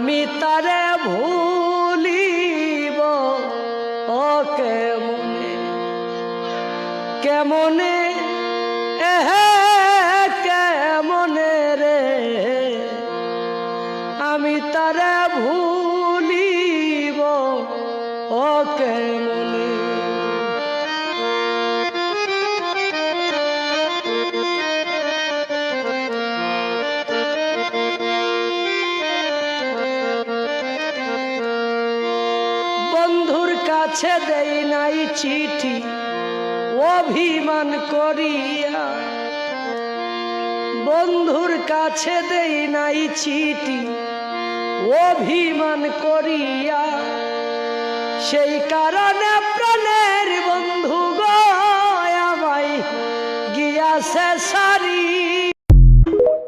আমি তারে ভুলিব ও কেমনে কেমনে কেমনে রে আমি তারে ভুলিব ও কেমনে বন্ধুর কাছে দেই নাই চিঠি অভিমান করিয়া বন্ধুর কাছে দেই নাই চিঠি অভিমান করিয়া সেই কারণে প্রাণের বন্ধু গো আমায় গিয়াছে সারি